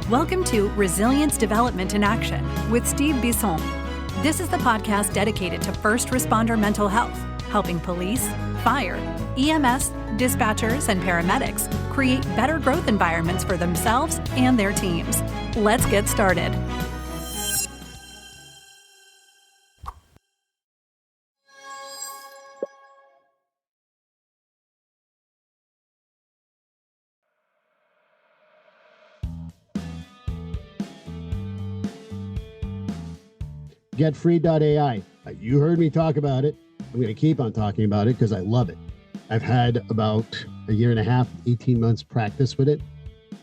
Welcome to Resilience Development in Action with Steve Bisson. This is the podcast dedicated to first responder mental health, helping police, fire, EMS, dispatchers, and paramedics create better growth environments for themselves and their teams. Let's get started. Getfree.ai. You heard me talk about it. I'm going to keep on talking about it because I love it. I've had about a year and a half, 18 months practice with it,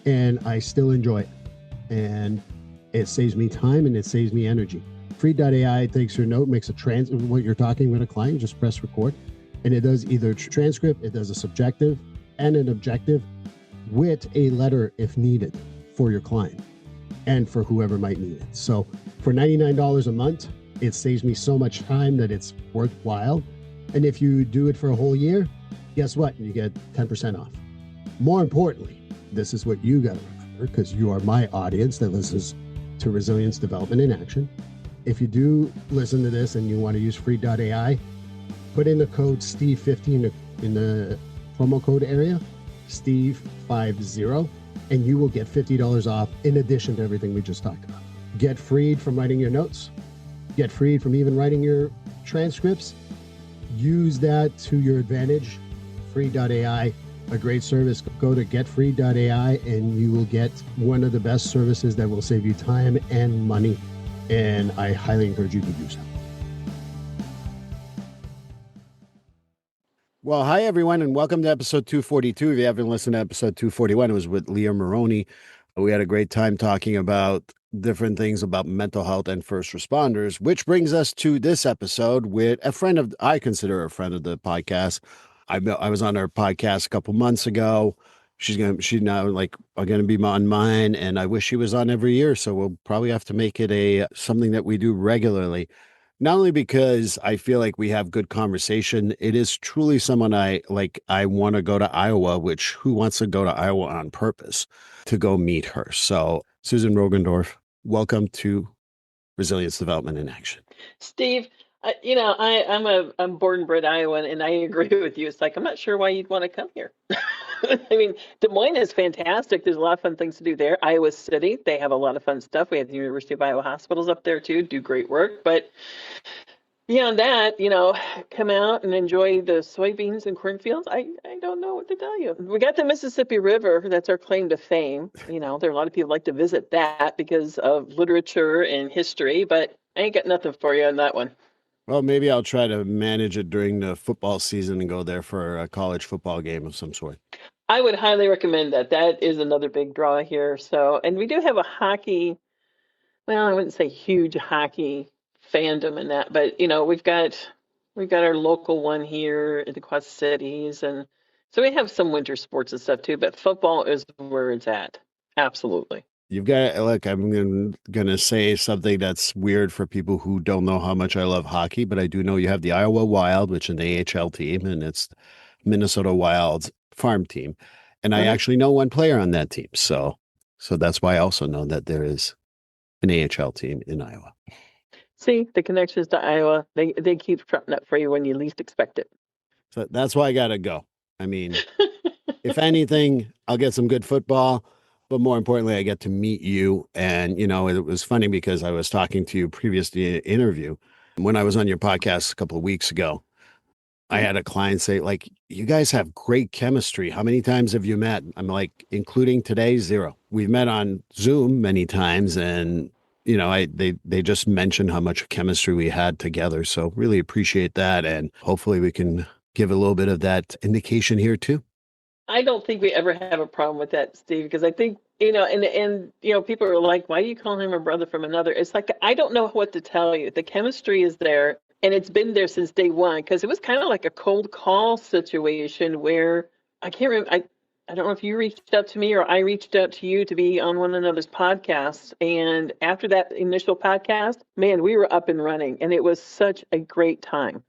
and I still enjoy it. And it saves me time and it saves me energy. Free.ai takes your note, makes what you're talking with a client, just press record. And it does either transcript, it does a subjective and an objective with a letter if needed for your client and for whoever might need it. So for $99 a month, it saves me so much time that it's worthwhile. And if you do it for a whole year, guess what? You get 10% off. More importantly, this is what you got to remember because you are my audience that listens to Resilience Development in Action. If you do listen to this and you want to use free.ai, put in the code STEVE50 in the promo code area, STEVE50, and you will get $50 off in addition to everything we just talked about. Get freed from writing your notes. Get freed from even writing your transcripts. Use that to your advantage. Free.ai, a great service. Go to getfree.ai and you will get one of the best services that will save you time and money. And I highly encourage you to do so. Well, hi, everyone, and welcome to episode 242. If you haven't listened to episode 241, it was with Leah Maroney. We had a great time talking about different things about mental health and first responders, which brings us to this episode with I consider a friend of the podcast. I was on her podcast a couple months ago. She's now going to be on mine, and I wish she was on every year. So we'll probably have to make it something that we do regularly. Not only because I feel like we have good conversation, it is truly someone I want to go to Iowa, which who wants to go to Iowa on purpose to go meet her? So Susan Rogendorf, welcome to Resilience Development in Action. Steve, I'm born and bred Iowan, and I agree with you. It's like, I'm not sure why you'd want to come here. I mean, Des Moines is fantastic. There's a lot of fun things to do there. Iowa City, they have a lot of fun stuff. We have the University of Iowa hospitals up there too, do great work. But beyond that, come out and enjoy the soybeans and cornfields. I don't know what to tell you. We got the Mississippi River. That's our claim to fame. There are a lot of people like to visit that because of literature and history, but I ain't got nothing for you on that one. Well, maybe I'll try to manage it during the football season and go there for a college football game of some sort. I would highly recommend that. That is another big draw here. So, and we do have a hockey, well, I wouldn't say huge hockey fandom in that, but we've got our local one here in the Quad Cities, and so we have some winter sports and stuff too, but football is where it's at. Absolutely. You've got, look, I'm going to say something that's weird for people who don't know how much I love hockey, but I do know you have the Iowa Wild, which is an AHL team, and it's Minnesota Wild's farm team. And I actually know one player on that team. So that's why I also know that there is an AHL team in Iowa. See, the connections to Iowa, they keep dropping up for you when you least expect it. So that's why I got to go. I mean, if anything, I'll get some good football. But more importantly, I get to meet you. And, it was funny because I was talking to you previous to the interview. When I was on your podcast a couple of weeks ago, I had a client say, you guys have great chemistry. How many times have you met? I'm like, including today, 0. We've met on Zoom many times. And, they just mentioned how much chemistry we had together. So really appreciate that. And hopefully we can give a little bit of that indication here too. I don't think we ever have a problem with that, Steve, because I think, and people are like, why do you call him a brother from another? It's like, I don't know what to tell you. The chemistry is there, and it's been there since day one, because it was kind of like a cold call situation where I can't remember. I don't know if you reached out to me or I reached out to you to be on one another's podcasts. And after that initial podcast, man, we were up and running, and it was such a great time.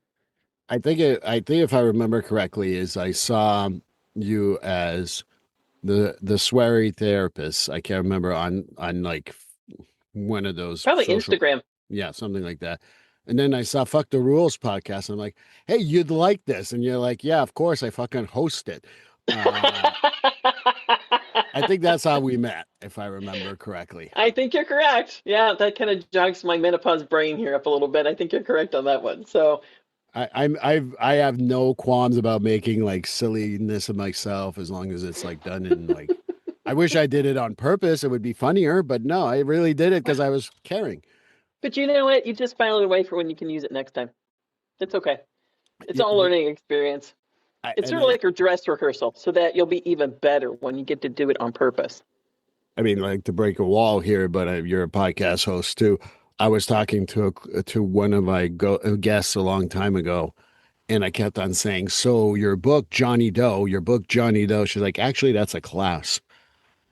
I think if I remember correctly, is I saw you as the sweary therapist. I can't remember on like one of those Probably social, Instagram. yeah, something like that. And then I saw Fuck the Rules podcast. And I'm like, hey, you'd like this. And you're like, yeah, of course, I fucking host it. I think that's how we met, if I remember correctly. I think you're correct. Yeah, that kind of jogs my menopause brain here up a little bit. I think you're correct on that one. So I have no qualms about making like silliness of myself as long as it's like done in like I wish I did it on purpose. It would be funnier, but no, I really did it because I was caring. but you know what? You just file it away for when you can use it next time. It's okay. It's all learning experience. It's sort of like your dress rehearsal, so that you'll be even better when you get to do it on purpose. I mean, like to break a wall here, but you're a podcast host too. I was talking to one of my guests a long time ago, and I kept on saying, "So your book, Johnny Doe, your book, Johnny Doe." She's like, "Actually, that's a class,"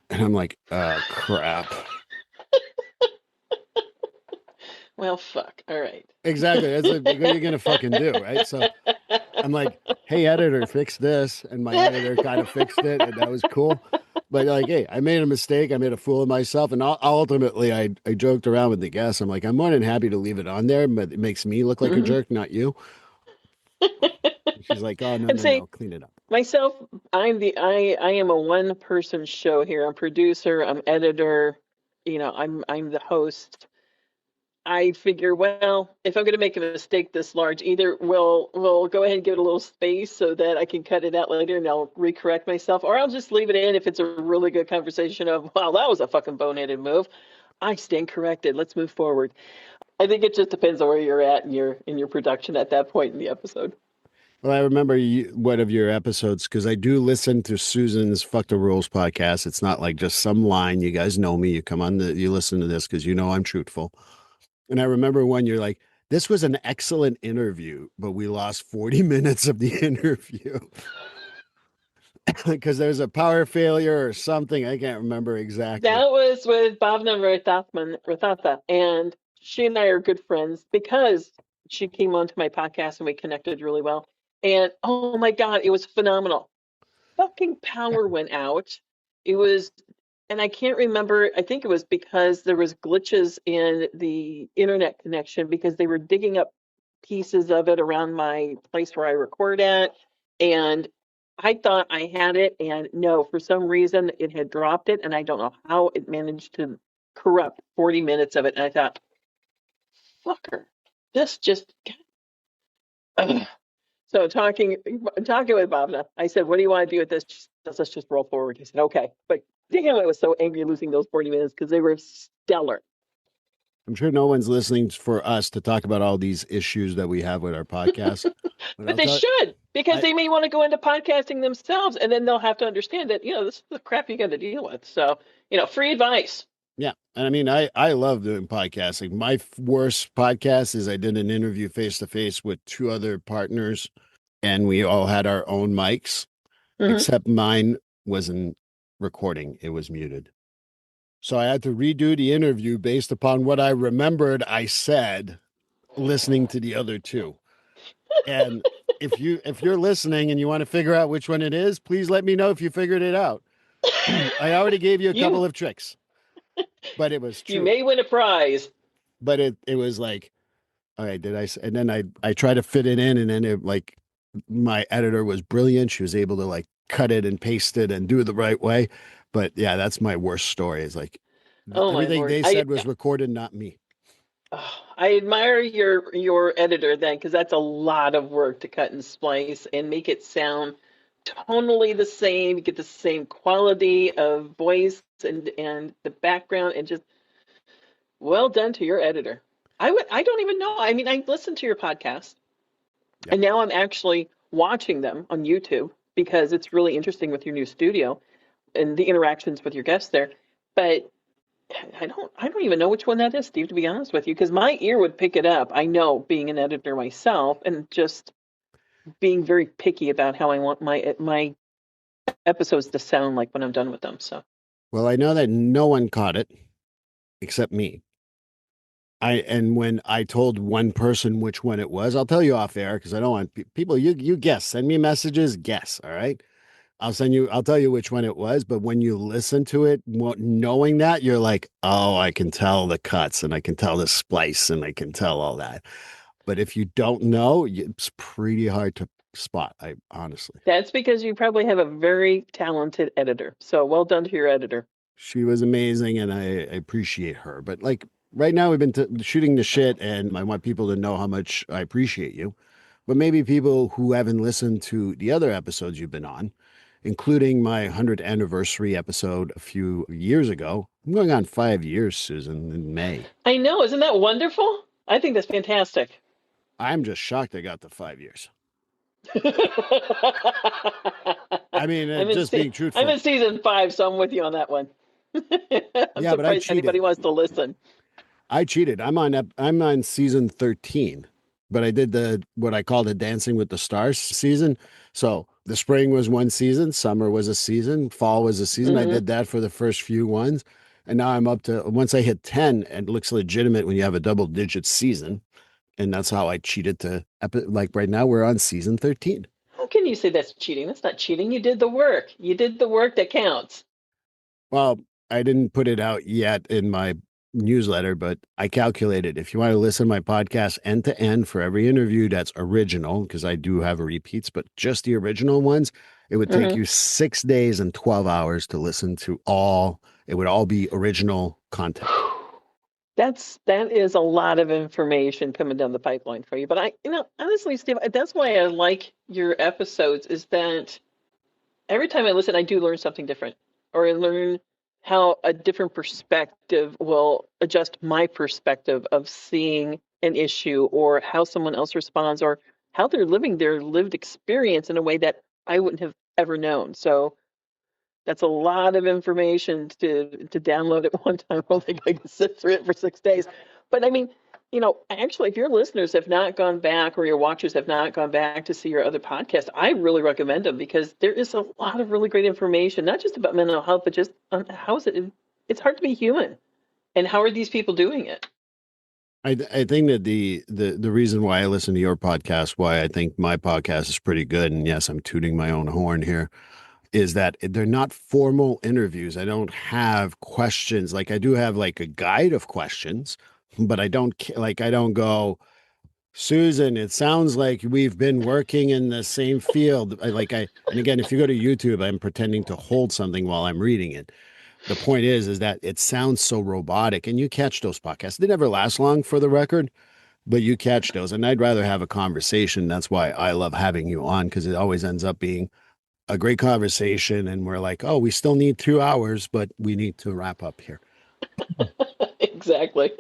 and I'm like, "Crap." Well, fuck. All right. Exactly. That's like, what are you gonna fucking do, right? So I'm like, "Hey, editor, fix this," and my editor kind of fixed it, and that was cool. But like, hey, I made a mistake. I made a fool of myself, and ultimately, I joked around with the guests. I'm like, I'm more than happy to leave it on there, but it makes me look like a jerk, not you. She's like, oh no, And no, say no, clean it up. myself, I am a one person show here. I'm producer, I'm editor, I'm the host. I figure, well, if I'm going to make a mistake this large, either we'll go ahead and give it a little space so that I can cut it out later and I'll recorrect myself, or I'll just leave it in if it's a really good conversation of, wow, that was a fucking boneheaded move. I stand corrected. Let's move forward. I think it just depends on where you're at in your production at that point in the episode. Well, I remember one of your episodes because I do listen to Susan's Fuck the Rules podcast. It's not like just some line. You guys know me. You come on, you listen to this because you know I'm truthful. And I remember when you're like, this was an excellent interview, but we lost 40 minutes of the interview because there's a power failure or something. I can't remember exactly. That was with Bhavna Rathatha, and she and I are good friends because she came onto my podcast and we connected really well. And oh my God, it was phenomenal. Fucking power went out. It was, and I can't remember, I think it was because there was glitches in the internet connection because they were digging up pieces of it around my place where I record at. And I thought I had it, and no, for some reason it had dropped it, and I don't know how it managed to corrupt 40 minutes of it. And I thought, fucker, this just. Ugh. So talking with Bhavna, I said, "What do you want to do with this?" She says, "Let's just roll forward." I said, "Okay," but damn, I was so angry losing those 40 minutes because they were stellar. I'm sure no one's listening for us to talk about all these issues that we have with our podcast. But they should, because they may want to go into podcasting themselves, and then they'll have to understand that, this is the crap you got to deal with. So, free advice. Yeah. And I mean, I love doing podcasting. My worst podcast is I did an interview face to face with two other partners, and we all had our own mics, except mine wasn't recording. It was muted. So I had to redo the interview based upon what I remembered I said, listening to the other two. And if you're listening and you want to figure out which one it is, please let me know if you figured it out. I already gave you a couple of tricks, but it was true. You may win a prize. But it was like, all right, and then I tried to fit it in, and then it like my editor was brilliant. She was able to like cut it and paste it and do it the right way. But yeah, that's my worst story. Is like everything they said was recorded, not me. I admire your editor then, because that's a lot of work to cut and splice and make it sound tonally the same, get the same quality of voice and the background, and just well done to your editor. I don't even know. I mean, I listened to your podcast, and now I'm actually watching them on YouTube because it's really interesting with your new studio and the interactions with your guests there. But I don't even know which one that is, Steve, to be honest with you, because my ear would pick it up. I know, being an editor myself, and just being very picky about how I want my episodes to sound like when I'm done with them. So, well, I know that no one caught it except me. And when I told one person which one it was, I'll tell you off air because I don't want people. You guess. Send me messages. Guess. All right. I'll tell you which one it was. But when you listen to it, knowing that, you're like, oh, I can tell the cuts and I can tell the splice and I can tell all that. But if you don't know, it's pretty hard to spot. I honestly. That's because you probably have a very talented editor. So well done to your editor. She was amazing and I appreciate her. But like right now, we've been shooting the shit and I want people to know how much I appreciate you. But maybe people who haven't listened to the other episodes you've been on, including my 100th anniversary episode a few years ago. I'm going on 5 years, Susan, in May. I know. Isn't that wonderful? I think that's fantastic. I'm just shocked I got the 5 years. I mean, just being truthful. I'm in season 5, so I'm with you on that one. I'm surprised anybody wants to listen. I cheated. I'm on season 13, but I did what I call the Dancing with the Stars season. So the spring was one season, summer was a season, fall was a season. I did that for the first few ones. And now I'm up to, once I hit 10, it looks legitimate when you have a double-digit season. And that's how I cheated to, like right now, we're on season 13. How can you say that's cheating? That's not cheating. You did the work. You did the work that counts. Well, I didn't put it out yet in my newsletter, but I calculated if you want to listen to my podcast end to end for every interview that's original, because I do have repeats, but just the original ones, it would take you 6 days and 12 hours to listen to all. It would all be original content. That is a lot of information coming down the pipeline for you. But honestly, Steve, that's why I like your episodes, is that every time I listen, I do learn something different, or I learn how a different perspective will adjust my perspective of seeing an issue, or how someone else responds, or how they're living their lived experience in a way that I wouldn't have ever known. So that's a lot of information to download at one time. I don't think I can sit through it for 6 days. But I mean, actually, if your listeners have not gone back, or your watchers have not gone back to see your other podcasts, I really recommend them, because there is a lot of really great information, not just about mental health, but just on how is it. It's hard to be human, and how are these people doing it? I think that the reason why I listen to your podcast, why I think my podcast is pretty good, and yes, I'm tooting my own horn here, is that they're not formal interviews. I don't have questions. Like I do have like a guide of questions, but I don't go, Susan, it sounds like we've been working in the same field. And again, if you go to YouTube, I'm pretending to hold something while I'm reading it. The point is that it sounds so robotic, and you catch those podcasts. They never last long, for the record, but you catch those. And I'd rather have a conversation. That's why I love having you on, because it always ends up being a great conversation. And we're like, oh, we still need 2 hours, but we need to wrap up here. Exactly.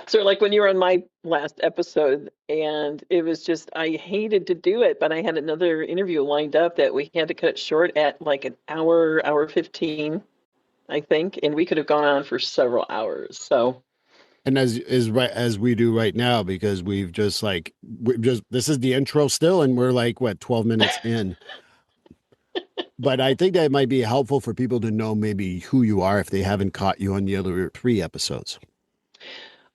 So like when you were on my last episode, and it was just, I hated to do it, but I had another interview lined up that we had to cut it short at like an hour 15, I think. And we could have gone on for several hours. So. And as we do right now, because this is the intro still, and we're like, 12 minutes in. But I think that might be helpful for people to know maybe who you are if they haven't caught you on the other 3 episodes.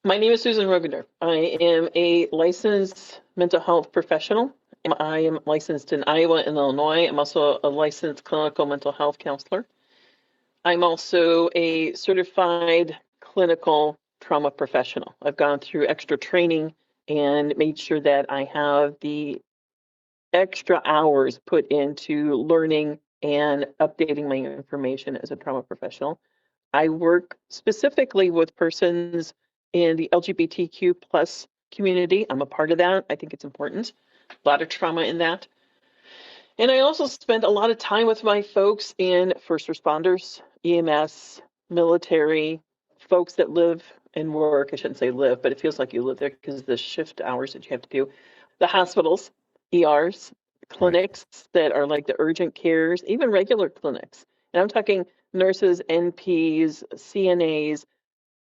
My name is Susan Rogener. I am a licensed mental health professional. I am licensed in Iowa and Illinois. I'm also a licensed clinical mental health counselor. I'm also a certified clinical trauma professional. I've gone through extra training and made sure that I have the extra hours put into learning and updating my information as a trauma professional. I work specifically with persons in the LGBTQ plus community. I'm a part of that. I think it's important. A lot of trauma in that. And I also spend a lot of time with my folks in first responders, EMS, military, folks that live and work. I shouldn't say live, but it feels like you live there because of the shift hours that you have to do. The hospitals, ERs, clinics that are like the urgent cares, even regular clinics. And I'm talking nurses, NPs, CNAs,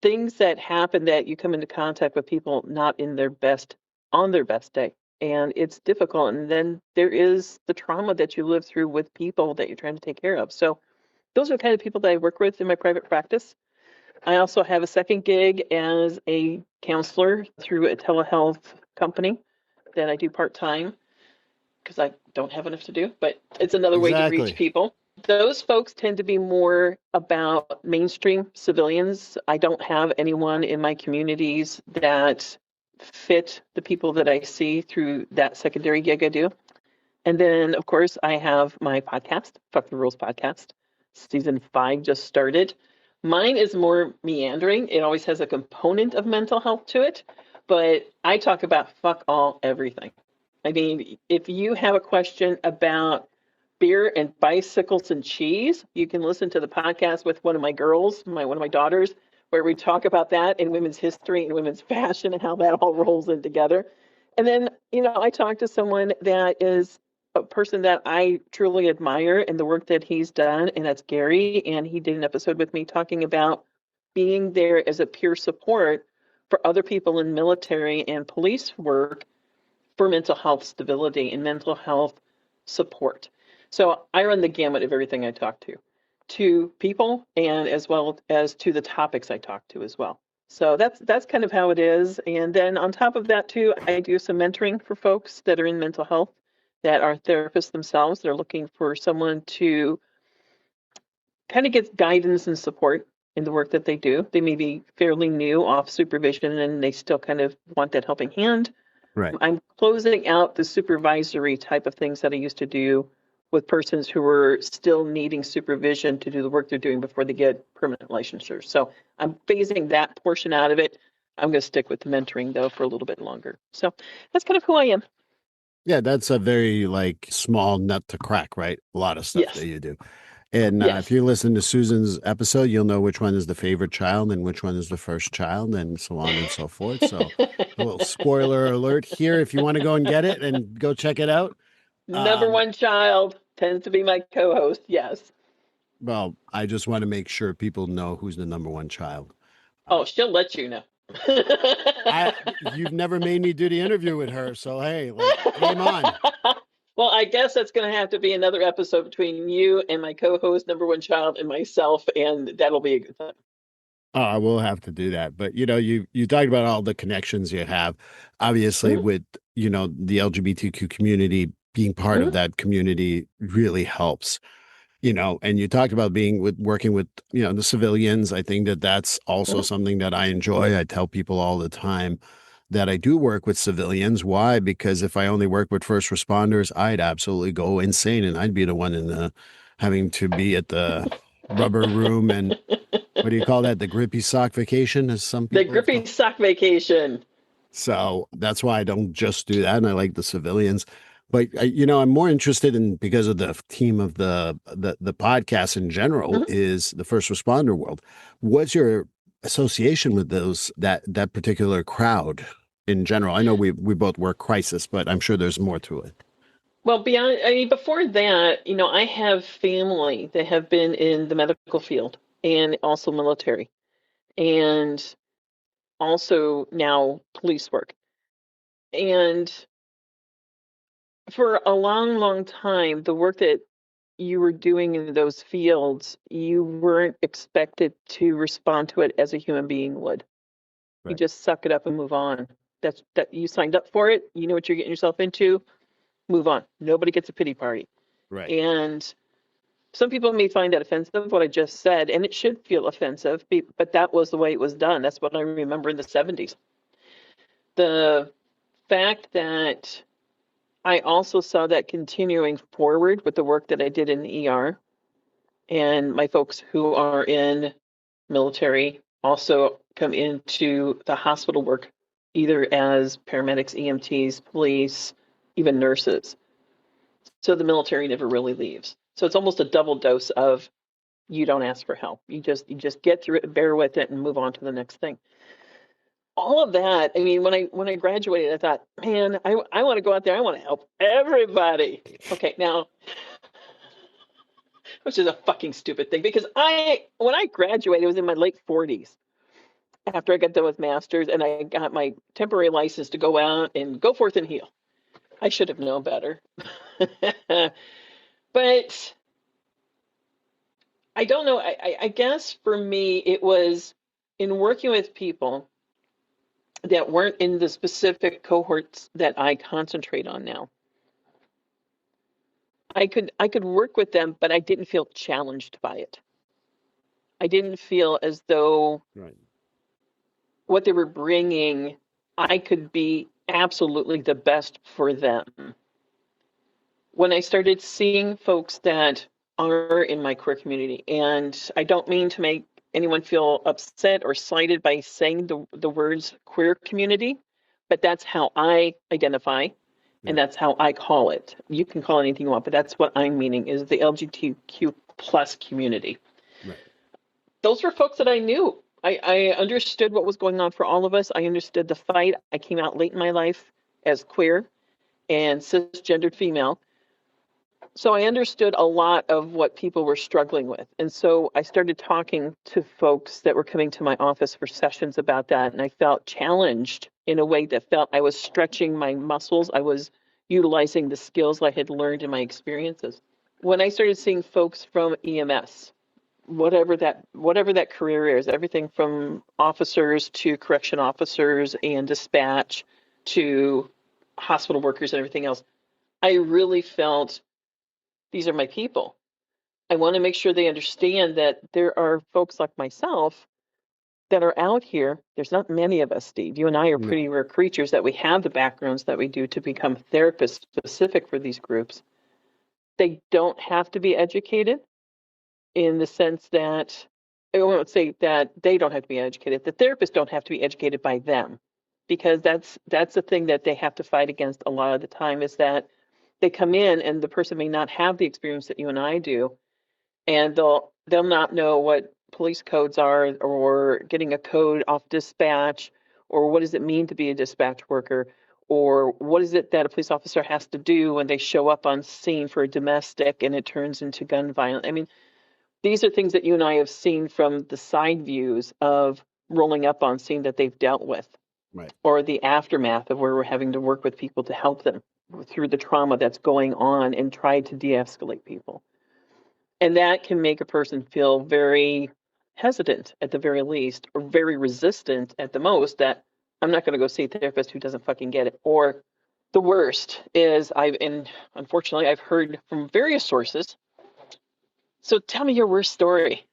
things that happen that you come into contact with people not on their best day. And it's difficult. And then there is the trauma that you live through with people that you're trying to take care of. So those are the kind of people that I work with in my private practice. I also have a second gig as a counselor through a telehealth company that I do part-time, because I don't have enough to do, but it's another way to reach people. Those folks tend to be more about mainstream civilians. I don't have anyone in my communities that fit the people that I see through that secondary gig I do. And then, of course, I have my podcast, Fuck the Rules podcast. Season 5 just started. Mine is more meandering. It always has a component of mental health to it, but I talk about fuck all everything. I mean, if you have a question about beer and bicycles and cheese, you can listen to the podcast with one of my girls, one of my daughters, where we talk about that in women's history and women's fashion and how that all rolls in together. And then, I talked to someone that is a person that I truly admire and the work that he's done, and that's Gary. And he did an episode with me talking about being there as a peer support for other people in military and police work for mental health stability and mental health support. So I run the gamut of everything I talk to people, and as well as to the topics I talk to as well. So that's kind of how it is. And then on top of that too, I do some mentoring for folks that are in mental health, that are therapists themselves. They're looking for someone to kind of get guidance and support in the work that they do. They may be fairly new off supervision and they still kind of want that helping hand. Right. I'm closing out the supervisory type of things that I used to do with persons who were still needing supervision to do the work they're doing before they get permanent licensure. So I'm phasing that portion out of it. I'm going to stick with the mentoring, though, for a little bit longer. So that's kind of who I am. Yeah, that's a very small nut to crack, right? A lot of stuff Yes. that you do. And Yes. if you listen to Susan's episode, you'll know which one is the favorite child and which one is the first child and so on and so forth. So a little spoiler alert here if you want to go and get it and go check it out. Number one child tends to be my co-host. Yes. Well, I just want to make sure people know who's the number one child. Oh, she'll let you know. You've never made me do the interview with her. So, hey, game on. Well, I guess that's going to have to be another episode between you and my co-host, number one child, and myself, and that'll be a good time. I will have to do that. But, you talked about all the connections you have, obviously, with, the LGBTQ community. Being part of that community really helps, and you talked about working with, the civilians. I think that's also something that I enjoy. I tell people all the time that I do work with civilians. Why? Because if I only work with first responders, I'd absolutely go insane and I'd be the one having to be at the rubber room and what do you call that? The grippy sock vacation, as some people. The grippy sock vacation. So that's why I don't just do that. And I like the civilians. But, I'm more interested in, because of the theme of the podcast in general, is the first responder world. What's your association with that particular crowd in general? I know we both work crisis, but I'm sure there's more to it. Well, before that, I have family that have been in the medical field and also military and also now police work. And for a long, long time, the work that you were doing in those fields, you weren't expected to respond to it as a human being would. Right. You just suck it up and move on. That you signed up for it. You know what you're getting yourself into. Move on. Nobody gets a pity party. Right. And some people may find that offensive, what I just said, and it should feel offensive, but that was the way it was done. That's what I remember in the 70s. The fact that I also saw that continuing forward with the work that I did in the ER, and my folks who are in military also come into the hospital work, either as paramedics, EMTs, police, even nurses. So the military never really leaves. So it's almost a double dose of you don't ask for help. You just get through it, bear with it, and move on to the next thing. All of that, when I graduated, I thought, man, I want to go out there. I want to help everybody. Okay, now, which is a fucking stupid thing, because when I graduated, it was in my late 40s. After I got done with master's, and I got my temporary license to go out and go forth and heal. I should have known better. But I don't know. I guess for me, it was in working with people that weren't in the specific cohorts that I concentrate on now. I could work with them, but I didn't feel challenged by it. I didn't feel as though Right. what they were bringing, I could be absolutely the best for them. When I started seeing folks that are in my queer community, and I don't mean to make anyone feel upset or slighted by saying the words queer community, but that's how I identify and Right. that's how I call it. You can call it anything you want, but that's what I'm meaning is the LGBTQ plus community. Right. Those were folks that I knew. I understood what was going on for all of us. I understood the fight. I came out late in my life as queer and cisgendered female. So I understood a lot of what people were struggling with. And so I started talking to folks that were coming to my office for sessions about that. And I felt challenged in a way that felt I was stretching my muscles. I was utilizing the skills I had learned in my experiences. When I started seeing folks from EMS, whatever that career is, everything from officers to correction officers and dispatch to hospital workers and everything else, I really felt these are my people. I want to make sure they understand that there are folks like myself that are out here. There's not many of us, Steve. You and I are No. pretty rare creatures that we have the backgrounds that we do to become therapists specific for these groups. They don't have to be educated in the sense that I won't say that they don't have to be educated. The therapists don't have to be educated by them, because that's the thing that they have to fight against a lot of the time is that they come in and the person may not have the experience that you and I do, and they'll not know what police codes are or getting a code off dispatch, or what does it mean to be a dispatch worker, or what is it that a police officer has to do when they show up on scene for a domestic and it turns into gun violence. I mean, these are things that you and I have seen from the side views of rolling up on scene that they've dealt with, Right. or the aftermath of where we're having to work with people to help them through the trauma that's going on and try to de-escalate people. And that can make a person feel very hesitant at the very least, or very resistant at the most, that I'm not going to go see a therapist who doesn't fucking get it. Or the worst is unfortunately I've heard from various sources. So tell me your worst story.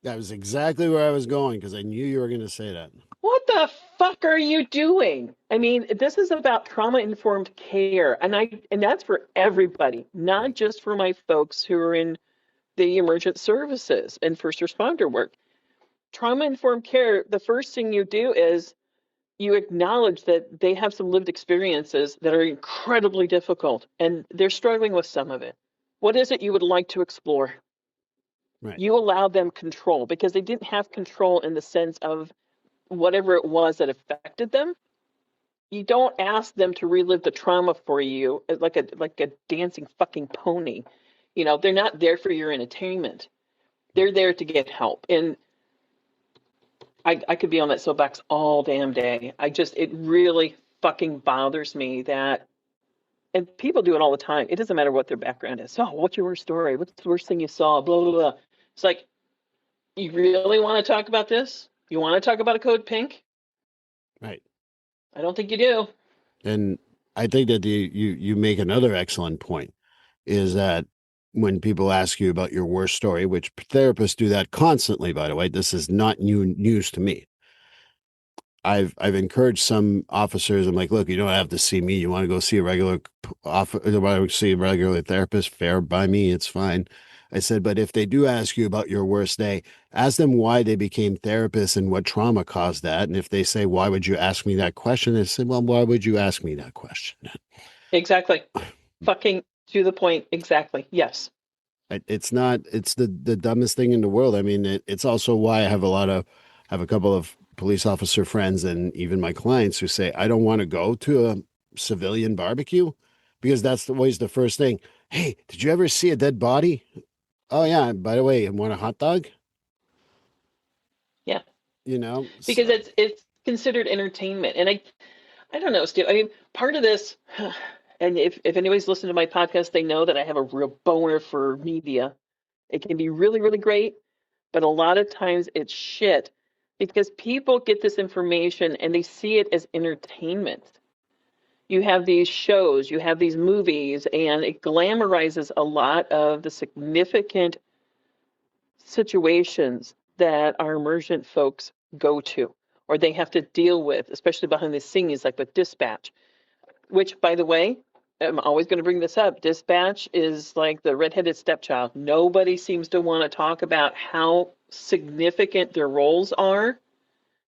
That was exactly where I was going because I knew you were going to say that. What the fuck are you doing? I mean, this is about trauma-informed care, and that's for everybody, not just for my folks who are in the emergent services and first responder work. Trauma-informed care, the first thing you do is you acknowledge that they have some lived experiences that are incredibly difficult, and they're struggling with some of it. What is it you would like to explore? Right. You allow them control, because they didn't have control in the sense of whatever it was that affected them. You don't ask them to relive the trauma for you like a dancing fucking pony. You know, they're not there for your entertainment. They're there to get help. And I could be on that soapbox all damn day. It really fucking bothers me that, and people do it all the time. It doesn't matter what their background is. So, what's your worst story? What's the worst thing you saw? Blah, blah, blah. It's like, you really want to talk about this? You want to talk about a code pink? Right. I don't think you do. And I think that you make another excellent point is that when people ask you about your worst story, which therapists do that constantly, by the way, this is not news to me. I've encouraged some officers. I'm like, look, you don't have to see me. You want to go see a regular you want to see a regular therapist? Fair by me, it's fine. I said, but if they do ask you about your worst day, ask them why they became therapists and what trauma caused that. And if they say, why would you ask me that question? I said, well, why would you ask me that question? Exactly. Fucking to the point. Exactly. Yes. It's not, it's the dumbest thing in the world. I mean, it's also why I have a couple of police officer friends and even my clients who say, I don't want to go to a civilian barbecue because that's always the first thing. Hey, did you ever see a dead body? Oh yeah. By the way, want a hot dog? Yeah. You know, Because so, it's considered entertainment. And I don't know, Steve. I mean, part of this, and if anybody's listened to my podcast, they know that I have a real boner for media. It can be really, really great, but a lot of times it's shit because people get this information and they see it as entertainment. you have these shows, you have these movies, and it glamorizes a lot of the significant situations that our emergent folks go to or they have to deal with, especially behind the scenes, like with dispatch, which, by the way, I'm always going to bring this up. Dispatch is like the redheaded stepchild. Nobody seems to want to talk about how significant their roles are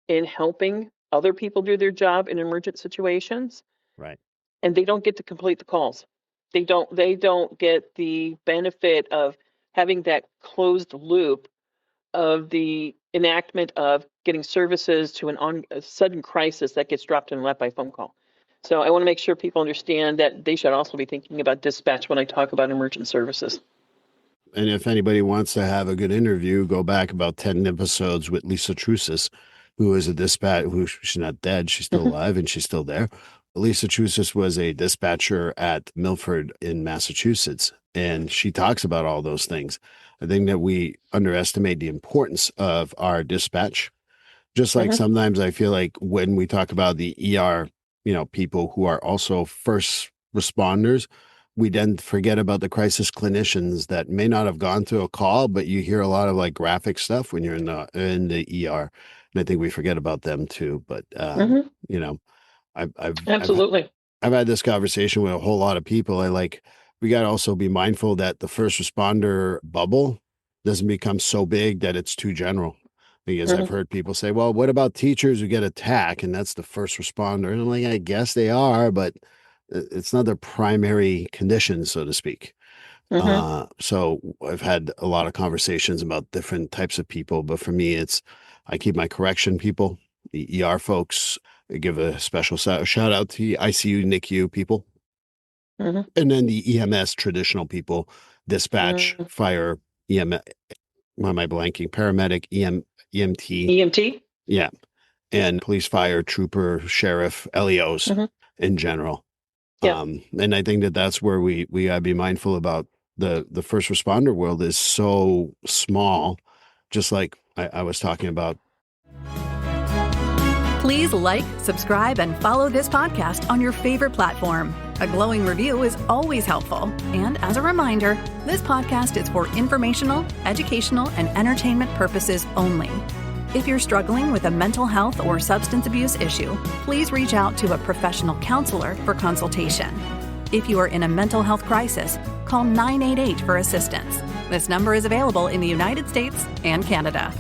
in helping other people do their job in emergent situations. Right. And they don't get to complete the calls. They don't get the benefit of having that closed loop of the enactment of getting services to a sudden crisis that gets dropped in left by phone call. So I want to make sure people understand that they should also be thinking about dispatch when I talk about emergent services. And if anybody wants to have a good interview, go back about 10 episodes with Lisa Trusis, who is a dispatch, she's not dead, she's still alive and she's still there. Lisa Trusis was a dispatcher at Milford in Massachusetts, and she talks about all those things. I think that we underestimate the importance of our dispatch. Just like sometimes I feel like when we talk about the ER, people who are also first responders, we then forget about the crisis clinicians that may not have gone through a call, but you hear a lot of like graphic stuff when you're in the ER. And I think we forget about them too. But, Absolutely. I've had this conversation with a whole lot of people. We got to also be mindful that the first responder bubble doesn't become so big that it's too general. Because I've heard people say, well, what about teachers who get attacked? And that's the first responder. And I'm like, I guess they are, but it's not their primary condition, so to speak. So I've had a lot of conversations about different types of people. But for me, I keep my correction people, the ER folks. I give a special shout out to the ICU, NICU people. And then the EMS traditional people, dispatch, fire, EMS. Why am I blanking? Paramedic, EMT. EMT? Yeah. And police, fire, trooper, sheriff, LEOs in general. Yeah. And I think that's where we gotta be mindful about the first responder world is so small, just like I was talking about. Please like, subscribe, and follow this podcast on your favorite platform. A glowing review is always helpful. And as a reminder, this podcast is for informational, educational, and entertainment purposes only. If you're struggling with a mental health or substance abuse issue, please reach out to a professional counselor for consultation. If you are in a mental health crisis, call 988 for assistance. This number is available in the United States and Canada.